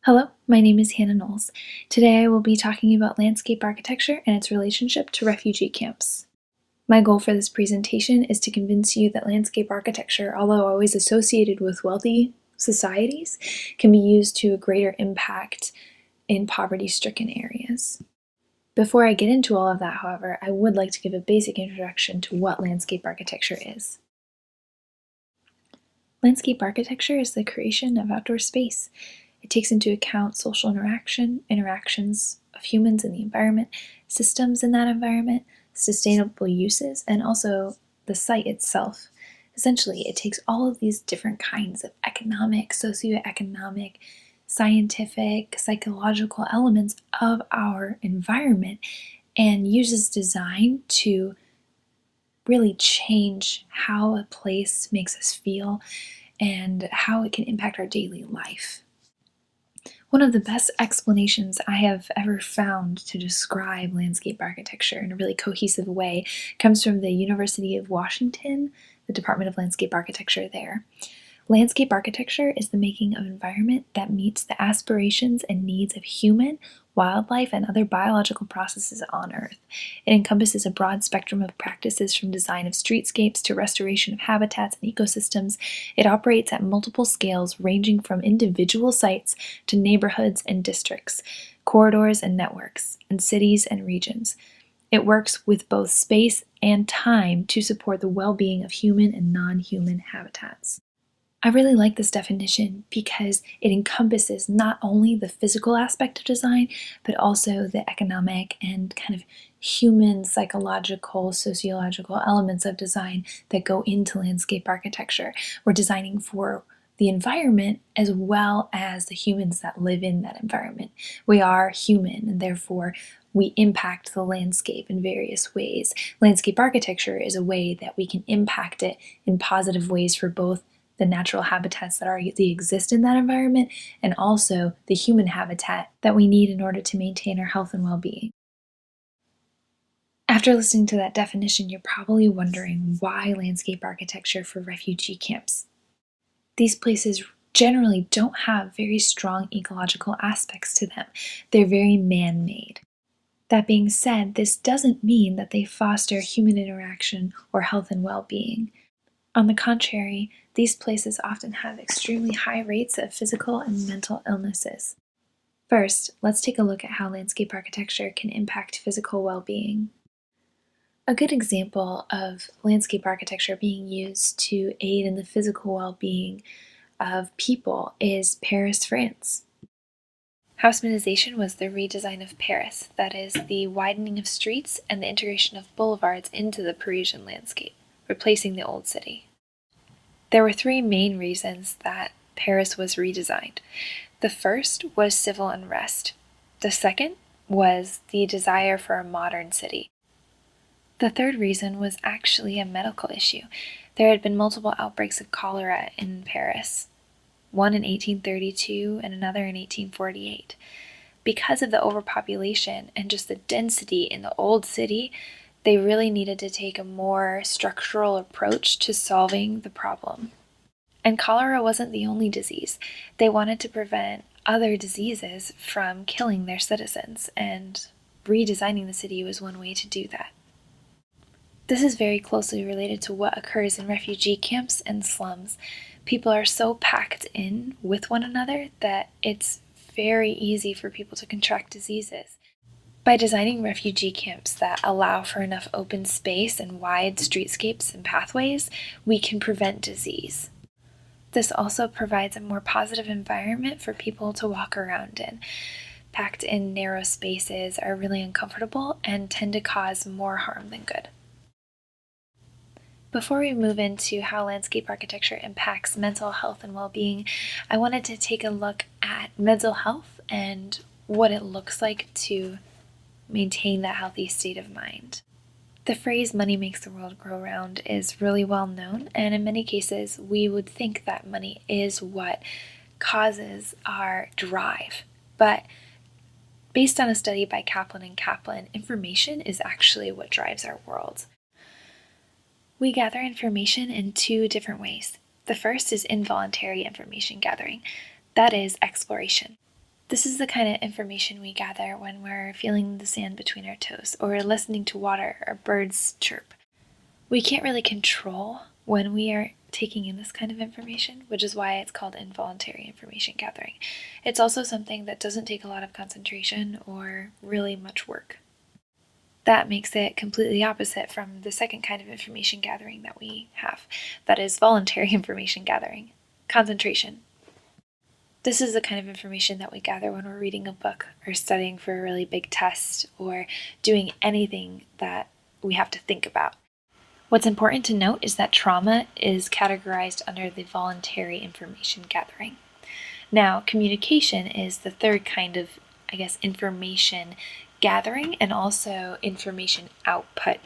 Hello, my name is Hannah Knowles. Today I will be talking about landscape architecture and its relationship to refugee camps. My goal for this presentation is to convince you that landscape architecture, although always associated with wealthy societies, can be used to a greater impact in poverty-stricken areas. Before I get into all of that, however, I would like to give a basic introduction to what landscape architecture is. Landscape architecture is the creation of outdoor space. It takes into account social interactions of humans in the environment, systems in that environment, sustainable uses, and also the site itself. Essentially, it takes all of these different kinds of economic, socioeconomic, scientific, psychological elements of our environment and uses design to really change how a place makes us feel and how it can impact our daily life. One of the best explanations I have ever found to describe landscape architecture in a really cohesive way comes from the University of Washington, the Department of Landscape Architecture there. Landscape architecture is the making of environment that meets the aspirations and needs of human, wildlife, and other biological processes on Earth. It encompasses a broad spectrum of practices from design of streetscapes to restoration of habitats and ecosystems. It operates at multiple scales ranging from individual sites to neighborhoods and districts, corridors and networks, and cities and regions. It works with both space and time to support the well-being of human and non-human habitats. I really like this definition because it encompasses not only the physical aspect of design, but also the economic and kind of human, psychological, sociological elements of design that go into landscape architecture. We're designing for the environment as well as the humans that live in that environment. We are human, and therefore we impact the landscape in various ways. Landscape architecture is a way that we can impact it in positive ways for both the natural habitats that already exist in that environment, and also the human habitat that we need in order to maintain our health and well-being. After listening to that definition, you're probably wondering why landscape architecture for refugee camps. These places generally don't have very strong ecological aspects to them. They're very man-made. That being said, this doesn't mean that they foster human interaction or health and well-being. On the contrary, these places often have extremely high rates of physical and mental illnesses. First, let's take a look at how landscape architecture can impact physical well-being. A good example of landscape architecture being used to aid in the physical well-being of people is Paris, France. Haussmannisation was the redesign of Paris, that is, the widening of streets and the integration of boulevards into the Parisian landscape, replacing the old city. There were three main reasons that Paris was redesigned. The first was civil unrest. The second was the desire for a modern city. The third reason was actually a medical issue. There had been multiple outbreaks of cholera in Paris, one in 1832 and another in 1848. Because of the overpopulation and just the density in the old city, they really needed to take a more structural approach to solving the problem. And cholera wasn't the only disease. They wanted to prevent other diseases from killing their citizens, and redesigning the city was one way to do that. This is very closely related to what occurs in refugee camps and slums. People are so packed in with one another that it's very easy for people to contract diseases. By designing refugee camps that allow for enough open space and wide streetscapes and pathways, we can prevent disease. This also provides a more positive environment for people to walk around in. Packed in narrow spaces are really uncomfortable and tend to cause more harm than good. Before we move into how landscape architecture impacts mental health and well-being, I wanted to take a look at mental health and what it looks like to maintain that healthy state of mind. The phrase "money makes the world go round" is really well known, and in many cases we would think that money is what causes our drive. But based on a study by Kaplan and Kaplan, information is actually what drives our world. We gather information in two different ways. The first is involuntary information gathering, that is exploration. This is the kind of information we gather when we're feeling the sand between our toes or listening to water or birds chirp. We can't really control when we are taking in this kind of information, which is why it's called involuntary information gathering. It's also something that doesn't take a lot of concentration or really much work. That makes it completely opposite from the second kind of information gathering that we have. That is voluntary information gathering. Concentration. This is the kind of information that we gather when we're reading a book or studying for a really big test or doing anything that we have to think about. What's important to note is that trauma is categorized under the voluntary information gathering. Now, communication is the third kind of, information gathering and also information output,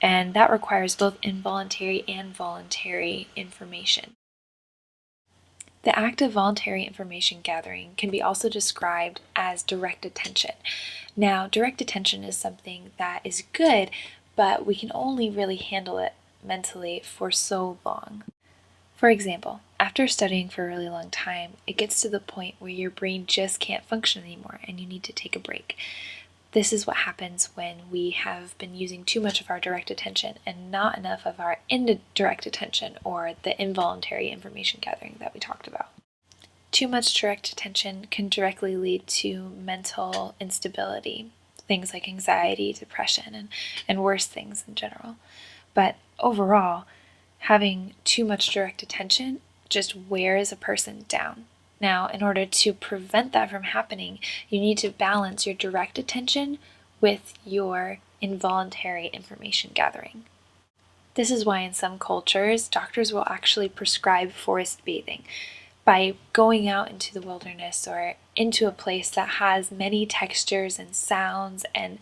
and that requires both involuntary and voluntary information. The act of voluntary information gathering can be also described as direct attention. Now, direct attention is something that is good, but we can only really handle it mentally for so long. For example, after studying for a really long time, it gets to the point where your brain just can't function anymore and you need to take a break. This is what happens when we have been using too much of our direct attention and not enough of our indirect attention, or the involuntary information gathering that we talked about. Too much direct attention can directly lead to mental instability, things like anxiety, depression, and worse things in general. But overall, having too much direct attention just wears a person down. Now, in order to prevent that from happening, you need to balance your direct attention with your involuntary information gathering. This is why in some cultures, doctors will actually prescribe forest bathing by going out into the wilderness or into a place that has many textures and sounds and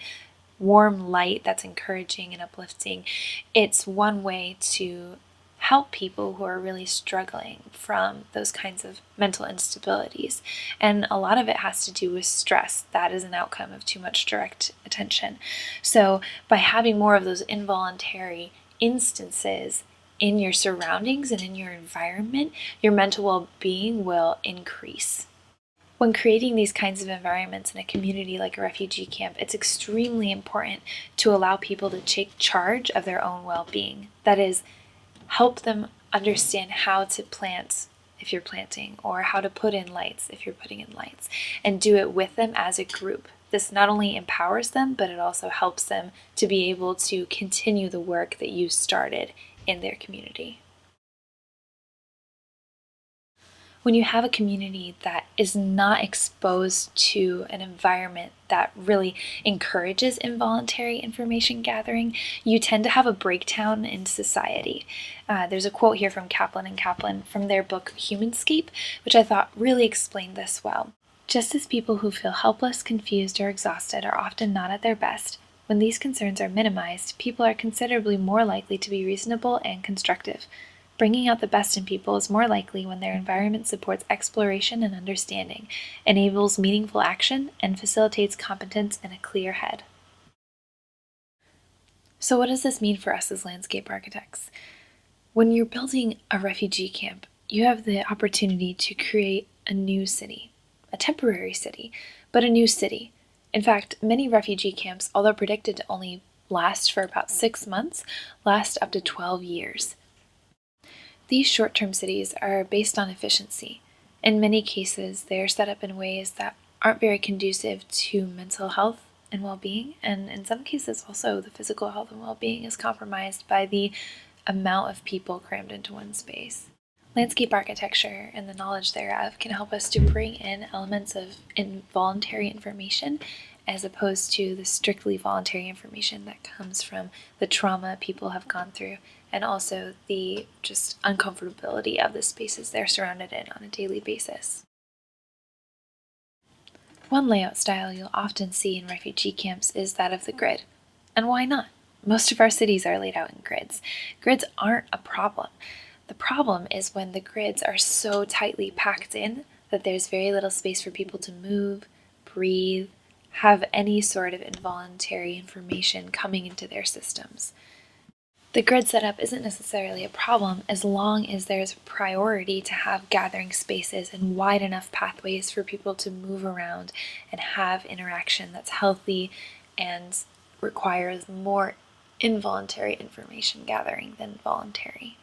warm light that's encouraging and uplifting. It's one way to help people who are really struggling from those kinds of mental instabilities. And a lot of it has to do with stress. That is an outcome of too much direct attention. So by having more of those involuntary instances in your surroundings and in your environment, your mental well-being will increase. When creating these kinds of environments in a community like a refugee camp, it's extremely important to allow people to take charge of their own well-being. That is, help them understand how to plant if you're planting, or how to put in lights if you're putting in lights, and do it with them as a group. This not only empowers them, but it also helps them to be able to continue the work that you started in their community. When you have a community that is not exposed to an environment that really encourages involuntary information gathering, you tend to have a breakdown in society. There's a quote here from Kaplan and Kaplan from their book Humanscape, which I thought really explained this well. Just as people who feel helpless, confused, or exhausted are often not at their best, when these concerns are minimized, people are considerably more likely to be reasonable and constructive. Bringing out the best in people is more likely when their environment supports exploration and understanding, enables meaningful action, and facilitates competence and a clear head. So what does this mean for us as landscape architects? When you're building a refugee camp, you have the opportunity to create a new city, a temporary city, but a new city. In fact, many refugee camps, although predicted to only last for about 6 months, last up to 12 years. These short-term cities are based on efficiency. In many cases, they are set up in ways that aren't very conducive to mental health and well-being, and in some cases also the physical health and well-being is compromised by the amount of people crammed into one space. Landscape architecture and the knowledge thereof can help us to bring in elements of involuntary information as opposed to the strictly voluntary information that comes from the trauma people have gone through, and also the just uncomfortability of the spaces they're surrounded in on a daily basis. One layout style you'll often see in refugee camps is that of the grid. And why not? Most of our cities are laid out in grids. Grids aren't a problem. The problem is when the grids are so tightly packed in that there's very little space for people to move, breathe, have any sort of involuntary information coming into their systems. The grid setup isn't necessarily a problem as long as there's a priority to have gathering spaces and wide enough pathways for people to move around and have interaction that's healthy and requires more involuntary information gathering than voluntary.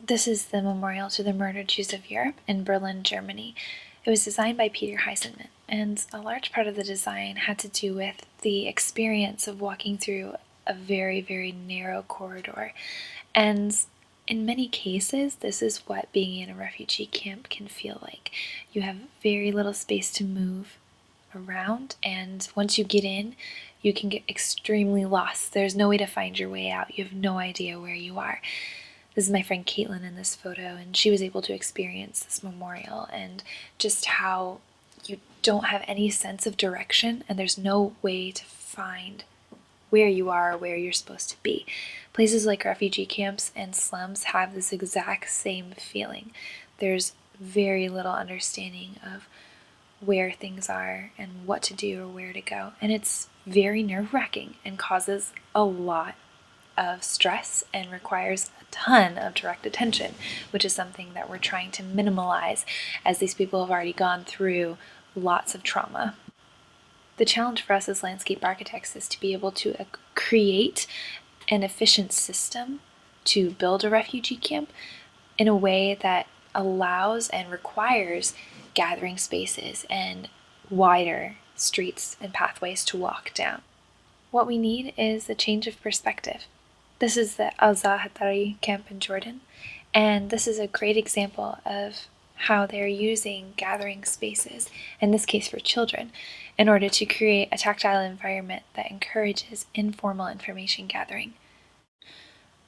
This is the memorial to the murdered Jews of Europe in Berlin, Germany. It was designed by Peter Heisenman, and a large part of the design had to do with the experience of walking through a very, very narrow corridor. And in many cases, this is what being in a refugee camp can feel like. You have very little space to move around, and once you get in, you can get extremely lost. There's no way to find your way out. You have no idea where you are. This is my friend Caitlin in this photo, and she was able to experience this memorial and just how you don't have any sense of direction and there's no way to find where you are or where you're supposed to be. Places like refugee camps and slums have this exact same feeling. There's very little understanding of where things are and what to do or where to go, and it's very nerve-wracking and causes a lot of stress and requires a ton of direct attention, which is something that we're trying to minimize as these people have already gone through lots of trauma. The challenge for us as landscape architects is to be able to create an efficient system to build a refugee camp in a way that allows and requires gathering spaces and wider streets and pathways to walk down. What we need is a change of perspective. This is the Al-Zahatari camp in Jordan, and this is a great example of how they're using gathering spaces, in this case for children, in order to create a tactile environment that encourages informal information gathering.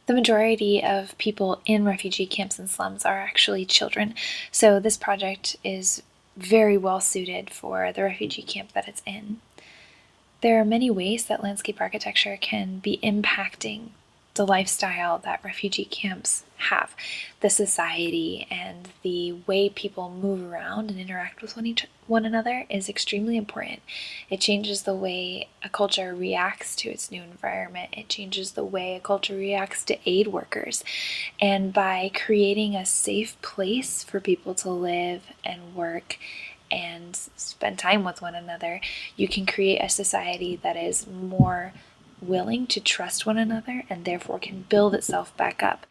The majority of people in refugee camps and slums are actually children, so this project is very well suited for the refugee camp that it's in. There are many ways that landscape architecture can be impacting the lifestyle that refugee camps have. The society and the way people move around and interact with one another is extremely important. It changes the way a culture reacts to its new environment. It changes the way a culture reacts to aid workers. And by creating a safe place for people to live and work and spend time with one another, you can create a society that is more willing to trust one another and therefore can build itself back up.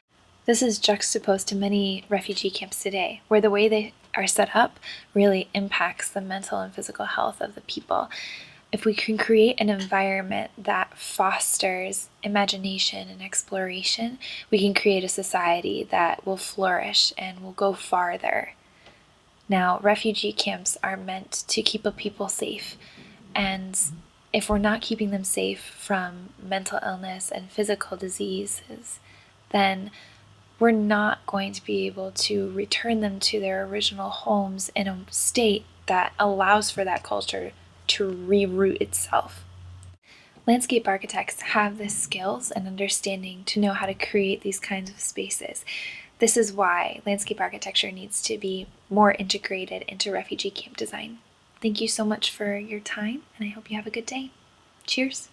This is juxtaposed to many refugee camps today, where the way they are set up really impacts the mental and physical health of the people. If we can create an environment that fosters imagination and exploration, we can create a society that will flourish and will go farther. Now, refugee camps are meant to keep a people safe, and if we're not keeping them safe from mental illness and physical diseases, then we're not going to be able to return them to their original homes in a state that allows for that culture to reroot itself. Landscape architects have the skills and understanding to know how to create these kinds of spaces. This is why landscape architecture needs to be more integrated into refugee camp design. Thank you so much for your time, and I hope you have a good day. Cheers!